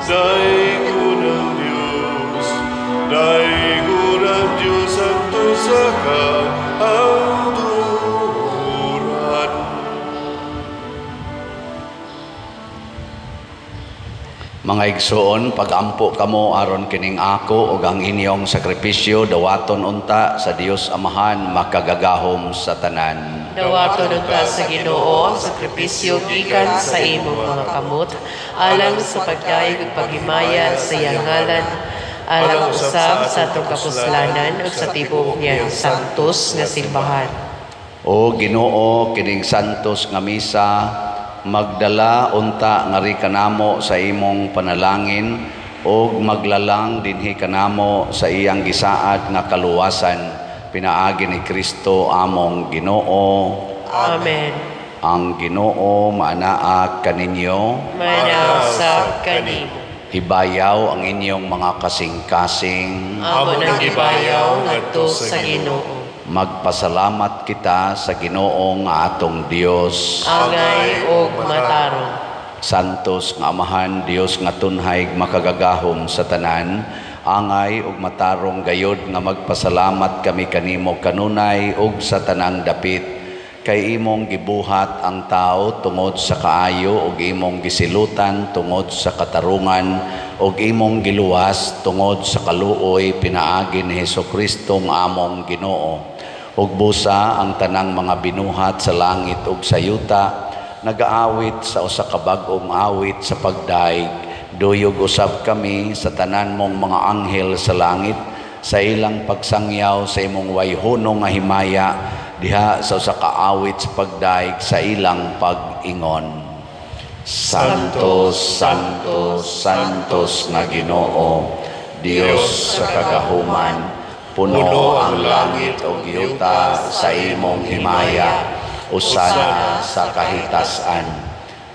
Speaker 4: daigon ang Diyos, daigon ang Diyos ang tusa ka ang turan.
Speaker 1: Mga igsoon, pagampo kamo aron kining ako ug ang inyong sakripisyo dawaton unta sa Dios Amahan makagagahom sa tanan.
Speaker 3: Dawaton unta sa Ginoo ang sakripisyo gikan sa imong mga kamot, alang sa pagdaig ug paghimaya sa iyang ngalan, alang usab sa atong kapuslanan ug sa tibuok niyang santos nga simbahan.
Speaker 1: O Ginoo, kining santos nga misa magdala unta nga ri kanamo sa imong panalangin ug maglalang dinhi kanamo sa iyang gisaad nga kaluwasan, pinaagi ni Kristo among Ginoo.
Speaker 3: Amen.
Speaker 1: Ang Ginoo maanaa kaninyo,
Speaker 3: Manausab kanimo.
Speaker 1: hibayaw ang inyong mga kasing-kasing.
Speaker 3: Amo nang gibayaw ngadto sa Ginoo.
Speaker 1: Magpasalamat kita sa Ginoo nga atong Dios.
Speaker 3: Angay og matarong.
Speaker 1: Santos nga Amahan, Dios nga tunhay makagagahom sa tanan, angay ug matarong gayod nga magpasalamat kami kanimo kanunay ug sa tanang dapit, kay imong gibuhat ang tao tungod sa kaayo ug imong gisilutan tungod sa katarungan ug imong giluwas tungod sa kaluoy, pinaagi ni Jesucristo nga among Ginoo. Ug busa ang tanang mga binuhat sa langit ug sa yuta, nagaawit sa usa ka bag-ong awit sa pagdaig, duyog usab kami sa tanan mong mga anghel sa langit, sa ilang pagsangyaw sa imong wayhunong nga himaya, diha sa usa ka awit sa pagdaig sa ilang pag-ingon. Santos, Santos, Santos nga Ginoo, Dios sa kagahuman, puno ang langit o yuta sa imong himaya, usana sa kahitasan.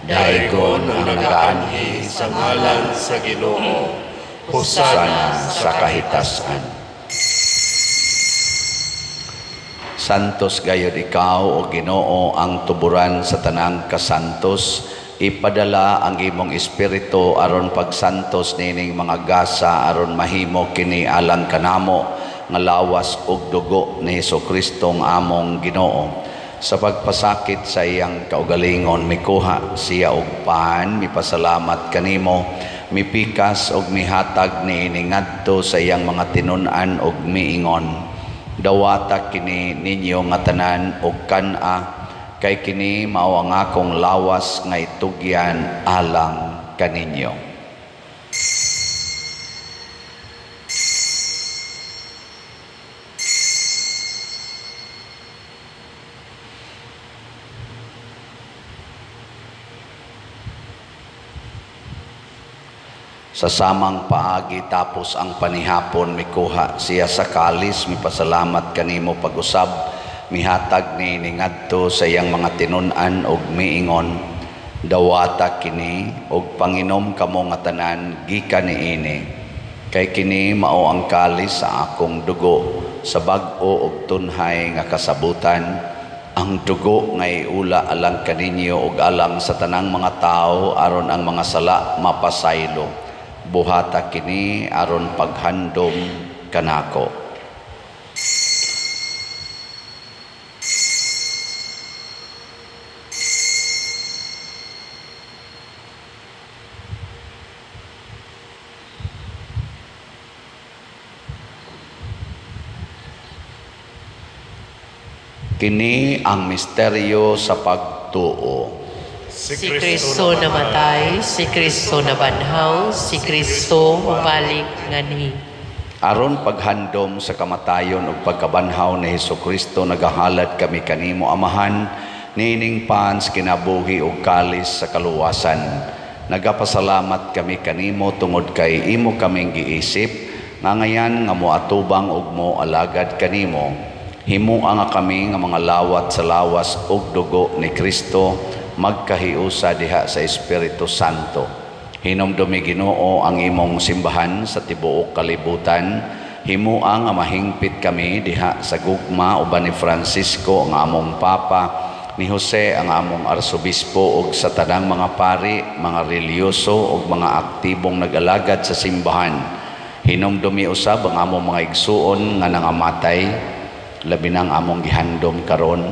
Speaker 1: Daigon ang nagaanhi sa ngalan sa Ginoo, usana sa kahitasan. Santos gayud ikaw o Ginoo ang tuburan sa tanang kasantos, ipadala ang imong espiritu aron pagsantos nining mga gasa aron mahimo kini alang kanamo nga lawas ug dugo ni Jesucristo ang among Ginoo. Sa pagpasakit sa iyang kaugalingon, mikuha siya og pan, mipasalamat kanimo, mipikas og mihatag niini ngadto sa iyang mga tinun-an og miingon. Dawata kini ninyo nga tanan og kan-a, kay kini mao ang akong lawas nga itugyan alang kaninyo. Sa samang paagi tapos ang panihapon, mikuha siya sa kalis, mipasalamat kanimo pag-usab, mihatag ni ngadto sa iyang mga tinun-an og miingon. Dawata kini og panginom kamo nga tanan gikan niini, kay kini mao ang kalis sa akong dugo sa bag-o ug tunhay nga kasabutan, ang dugo nga iula alang kaninyo ug alang sa tanang mga tao aron ang mga sala mapasaylo. Buhata kini aron paghandom kanako. Kini ang misteryo sa pagtuo.
Speaker 3: Si Kristo namatay, si Kristo nabanhaw, si Kristo mubalik nganhi.
Speaker 1: Aron paghandom sa kamatayon ug pagkabanhaw ni Hesukristo nagahalad kami kanimo Amahan, nining pans kinabuhi ug kalis sa kaluwasan. Nagapasalamat kami kanimo tungod kay imo kaming giisip, nga ngayan nga moatubang ug mo alagad kanimo. Himuha nga kami nga mga lawat sa lawas ug dugo ni Kristo magkahiusa diha sa Espiritu Santo. Hinumdumi Ginoo ang imong simbahan sa tibuok kalibutan. Himuha nga mahingpit kami diha sa gugma uban ni Francisco ang among Papa, ni Jose ang among Arsobispo ug sa tanang mga pari, mga reliyoso ug mga aktibong nag-alagad sa simbahan. Hinumdumi usab ang among mga igsuon nga nangamatay, labi nang among gihandom karon.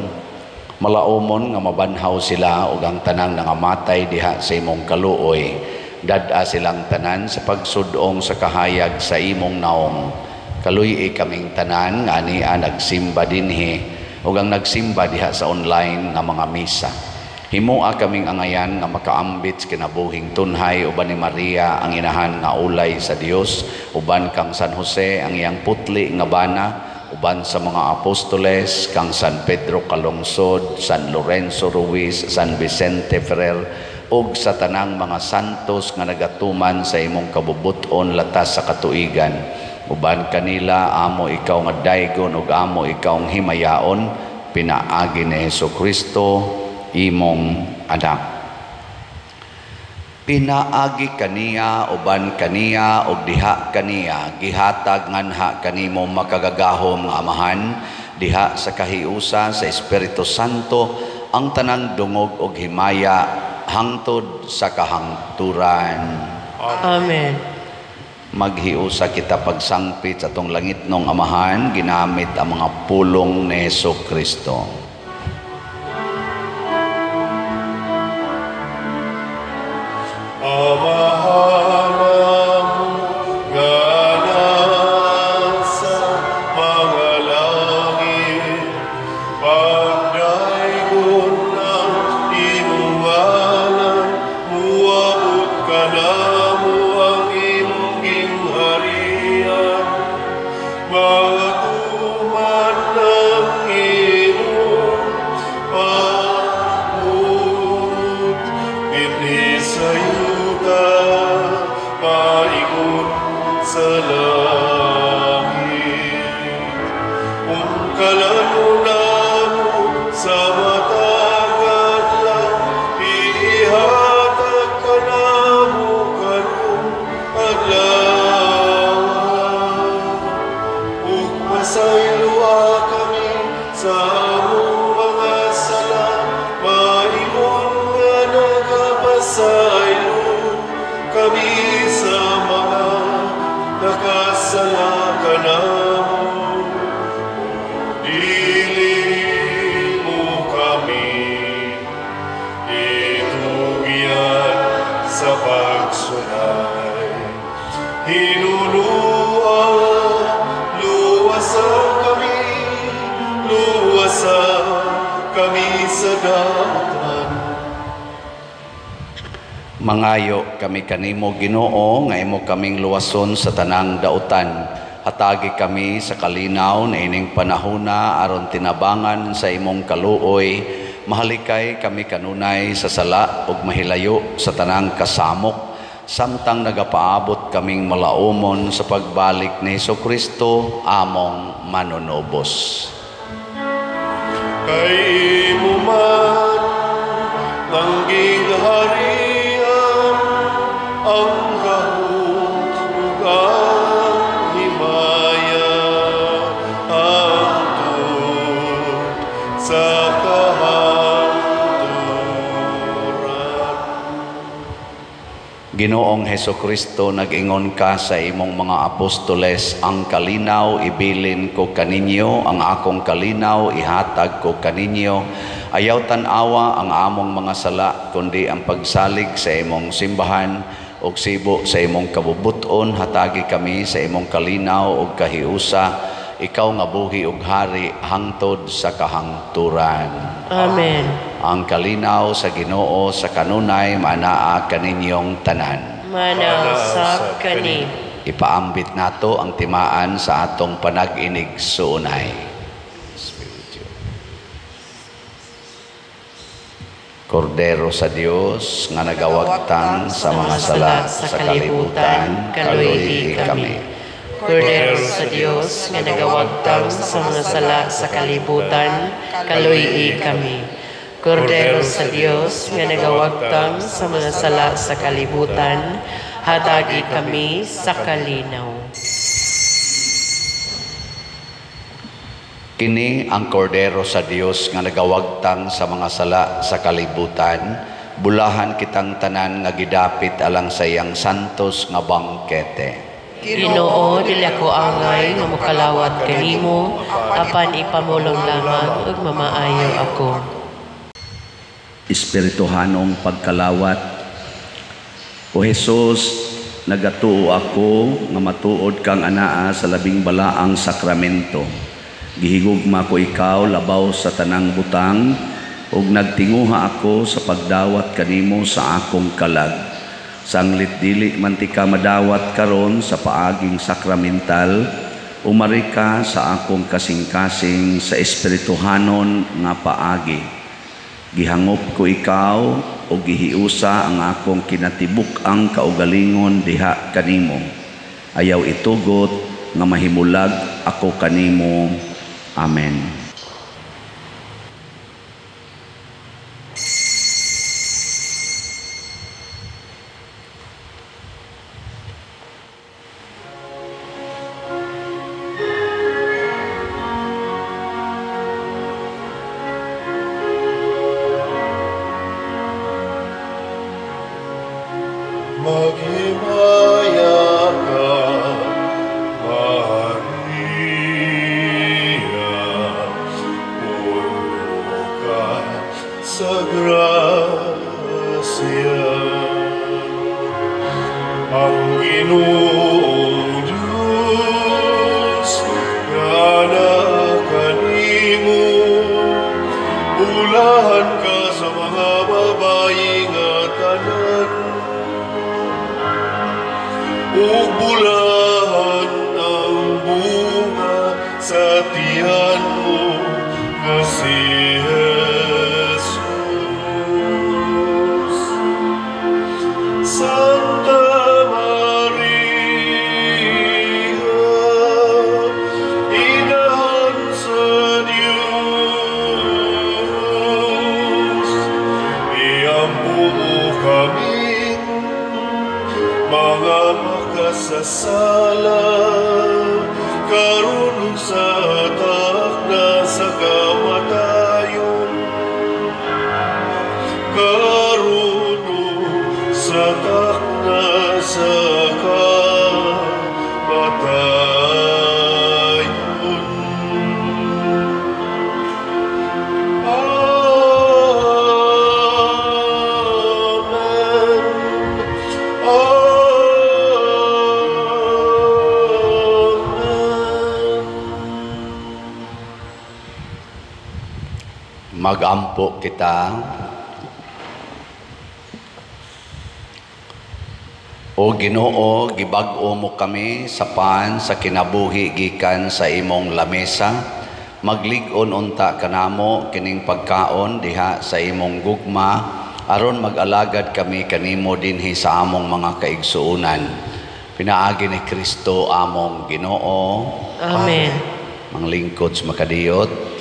Speaker 1: Malaumon nga mabanhaw sila ug ang tanang nangamatay diha sa imong kaluoy. Dad-a silang tanan sa pagsudong sa kahayag sa imong naong. Kaluy kaming tanan nga ania nagsimba dinhi ug ang nagsimba diha sa online nga mga misa. Himuha kaming angayan nga makaambit kinabuhing tunhay uban ni Maria ang inahan nga ulay sa Dios, uban kang San Jose ang iyang putli nga bana, uban sa mga apostoles kang San Pedro Calungsod, San Lorenzo Ruiz, San Vicente Ferrer ug sa tanang mga santos nga nagatuman sa imong kabubuton latas sa katuigan. Uban kanila amo ikaw nga daygon ug amo ikaw ang himayaon, pinaagi ni Hesukristo imong anak. Pinaagi kaniya uban kaniya ug diha kaniya gihatag nganha kanimo makagagahom nga Amahan diha sa kahiusa sa Espiritu Santo ang tanang dungog ug himaya hangtod sa kahangturan.
Speaker 3: Amen.
Speaker 1: Maghiusa kita pagsangpit sa tong langit nung Amahan ginamit ang mga pulong ni Hesukristo. Mangayo kami kanimo Ginoo nga imo kaming luwason sa tanang dautan. Hatagi kami sa kalinaw na ining panahona aron tinabangan sa imong kaluoy. Mahalikay kami kanunay sa sala ug mahilayo sa tanang kasamok samtang nagapaabot kaming malaumon sa pagbalik ni Hesukristo among manunubos.
Speaker 4: Kay imo man nangging harian ang gahom ug ang himaya
Speaker 1: Ginoong Hesukristo, nag-ingon ka sa imong mga apostoles, ang kalinaw ibilin ko kaninyo, ang akong kalinaw ihatag ko kaninyo. Ayaw tanawa ang among mga sala, kundi ang pagsalig sa imong simbahan o sibo sa imong kabubuton. Hatagi kami sa imong kalinaw o kahiusa, ikaw nga buhi ug hari hangtod sa kahangturan.
Speaker 3: Amen.
Speaker 1: Ang kalinaw sa Ginoo sa kanunay manaa kaninyong tanan.
Speaker 3: Manasab kani.
Speaker 1: Ipaambit nato ang timaan sa atong panag-inig suunay. Kordero sa Dios nga nagawagtang sa mga sala sa kalibutan, kaluy kami.
Speaker 3: Kordero sa Dios nga nagawagtang sa mga sala sa kalibutan, kaluy kami. Kordero sa Dios nga nagawagtang sa mga sala sa kalibutan, hatagi kami sa kalinaw.
Speaker 1: Kini ang kordero sa Dios nga nagawagtang sa mga sala sa kalibutan, bulahan kitang tanan nga gidapit alang sa iyang santos nga bangkete.
Speaker 3: Ginoo, dili ako angay nga mokalawat kanimo, apan ipamulong lamang ug mamaayo ako.
Speaker 1: Espirituhanong pagkalawat. O Jesus, nagatuo ako nga matuod kang anaa sa labing balaang sakramento. Gihigugma ko ikaw labaw sa tanang butang ug nagtinguha ako sa pagdawat kanimo sa akong kalag. Sanglit dili man ti ka madawat karon sa paaging sakramental, umari ka sa akong kasing-kasing sa espirituhanon nga paagi. Gihangop ko ikaw o gihiusa ang akong kinatibuk ang kaugalingon diha kanimo. Ayaw itugot nga mahimulag ako kanimo. Amen.
Speaker 4: Maghimaya ka, Maria, puno ka sa grasya. Ang Ginoong Diyos nga nakanimo, bulahan ka sa mga babayi nga tanan, ug bulahan ang bunga sa tiyan mo nga si Jesus. Santa Maria, Inahan sa Diyos, iampo mo kaming mga makasasala, karon ug sa takna sa kamatayon, karon ug sa takna sa kamatayon.
Speaker 1: Magampo kita. O Ginoo, gibag-o mo kami sa pan sa kinabuhi gikan sa imong lamesa. Maglig-on unta kanamo kining pagkaon diha sa imong gugma, aron mag-alagad kami kanimo dinhi sa among mga kaigsuunan. Pinaagi ni Kristo among Ginoo.
Speaker 3: Amen.
Speaker 1: Manglingkod sa makadiyot.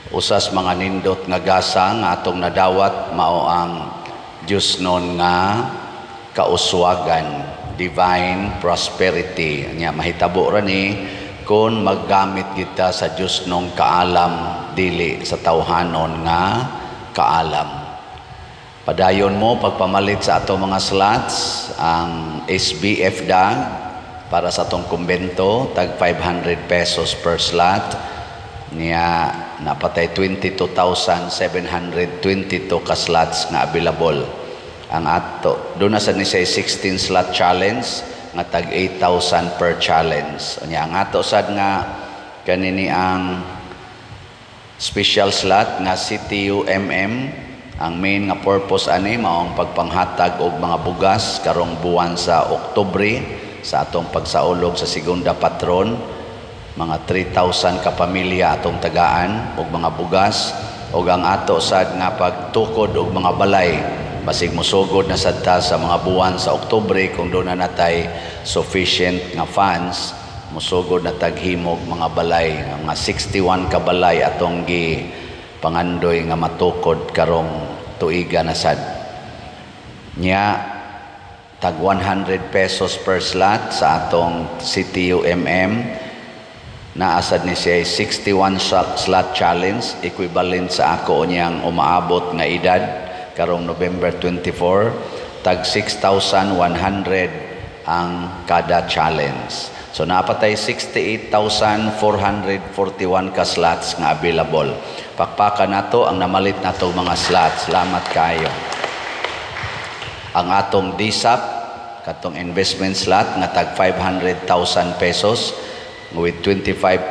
Speaker 1: Usas mga nindot nga gasa nga atong nadawat mao ang Diyos nun nga kauswagan, divine prosperity. Nya mahitabo ra ni kung maggamit kita sa Diyos nung kaalam dili sa tawhanon nga kaalam. Padayon mo pagpamalit sa atong mga slots ang SBF DAG para sa atong kumbento, tag 500 pesos per slot. Niya napatay 22,722 ka slots nga available. Ang ato, doon na sa ni say 16 slot challenge nga tag 8,000 per challenge. Niya ang ato sad nga kanini ang special slot nga CTU-MM. Ang main nga purpose ani maong pagpanghatag og mga bugas karong buwan sa Oktubre sa atong pagsaulog sa segunda patron. Mga 3,000 ka pamilya atong tagaan og mga bugas, og ang ato sad nga pagtukod og mga balay basig mosugod na sadta sa mga buwan sa Oktubre kung doon na natay sufficient nga funds, mosugod na taghimog mga balay, mga 61 ka balay atong gi pangandoy nga matukod karong tuiga na sad. Nya tag 100 pesos per slot sa atong CTU-MM. Naasad ni siya 61 slot challenge, equivalent sa ako niyang umaabot nga edad karong November 24, tag 6,100 ang kada challenge. So napatay 68,441 ka slots nga available. Pakpakan nato ang namalit nato mga slots. Salamat kayo. Ang atong DSAP, katong investment slot nga tag 500,000 pesos with 25%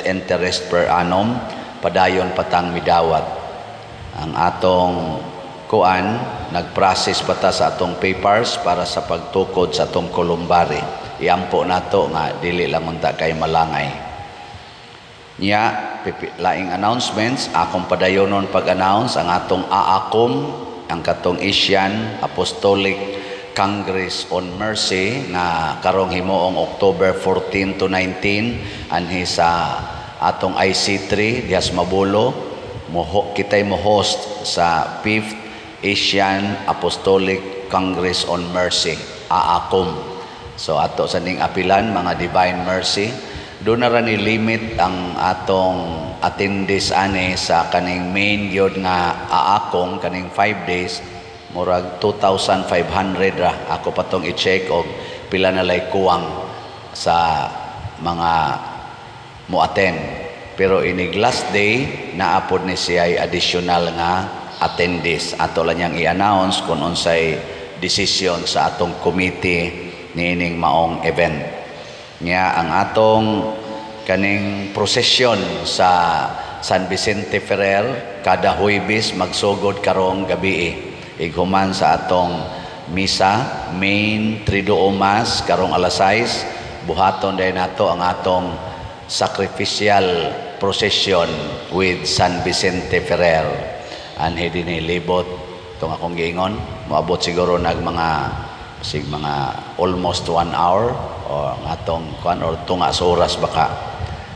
Speaker 1: interest per annum, padayon patang midawat. Ang atong kuan, nag-process bata sa atong papers para sa pagtukod sa atong kulumbari. Iampo nato nga dili lang unta kay malangay. Nya laing announcements akong padayonon pag-announce ang atong AACOM, ang katong Asian Apostolic Congress on Mercy nga karong himuong October 14 to 19 anhi sa atong IC3 Dias Mabulo. Kitay mo host sa 5th Asian Apostolic Congress on Mercy, AACOM. So ato sa ning apilan mga Divine Mercy, doon na ra ni limit ang atong attendees ani sa kaning main gyud nga aakong kaning 5 days, murag 2,500 ra. Ako patong i-check og pila na lay kuwang sa mga mo-attend. Pero inig last day naapod ni siya additional nga attendees. Ato lang yang i-announce kung unsay decision sa atong committee niining maong event. Nga ang atong kaning prosesyon sa San Vicente Ferrer kada Huwebes magsugod karong gabi. Ighuman sa atong misa, main Triduo Mass karong alas 6, buhaton day nato ang atong sacrificial procession with San Vicente Ferrer. Anhi dinhi libot tong akong giingon, moabot siguro nag mga almost 1 hour o ang atong kuan or tunga sa oras baka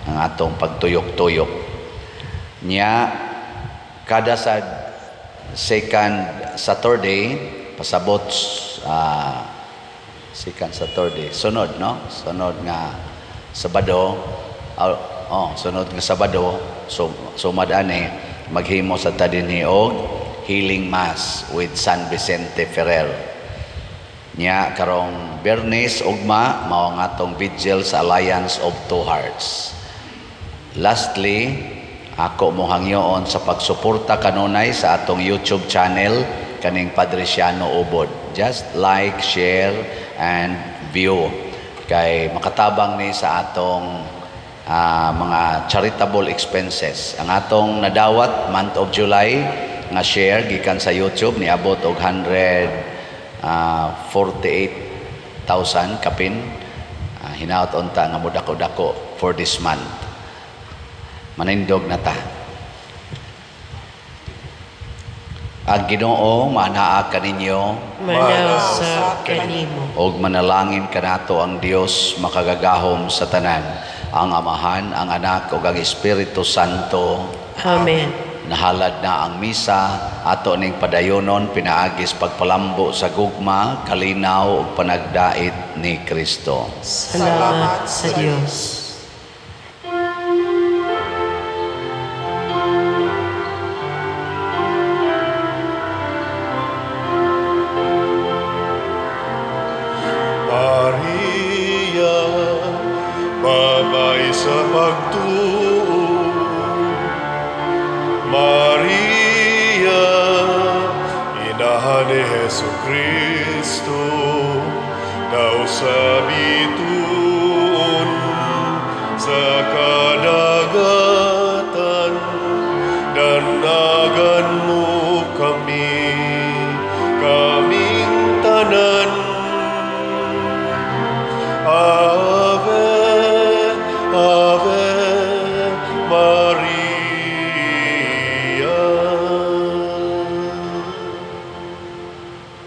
Speaker 1: ang atong pagtuyok-tuyok. Nya kada sa second Saturday pasabot second Saturday sunod nga Sabado, sunod nga Sabado, sumad ani maghimo sa tadinhi og healing mass with San Vicente Ferrer. Nya karong Bernes ugma mao nga atong vigil sa Alliance of Two Hearts. Lastly, ako mo hangyoon sa pagsuporta kanunay sa atong YouTube channel kaning Padresiano Ubod. Just like, share and view kay makatabang ni sa atong mga charitable expenses. Ang atong nadawat month of July nga share gikan sa YouTube niabot og 48,000 kapin. Hinaot unta nga mudako-dako for this month. Manindog na ta. Ang Ginoo manaa kaninyo,
Speaker 3: manawsa kanimo,
Speaker 1: og manalangin kanato ang Dios makagagahom sa tanan, ang Amahan, ang Anak ug ang Espiritu Santo.
Speaker 3: Amen.
Speaker 1: Nahalad na ang misa, ato ning padayonon pinaagis pagpalambo sa gugma, kalinaw ug panagdait ni Kristo.
Speaker 3: Salamat sa Dios.
Speaker 4: ay sa pagtuo. Maria, inahan ni Hesu Kristo, daw sa bituon sa kadagatan, danagan mo kami.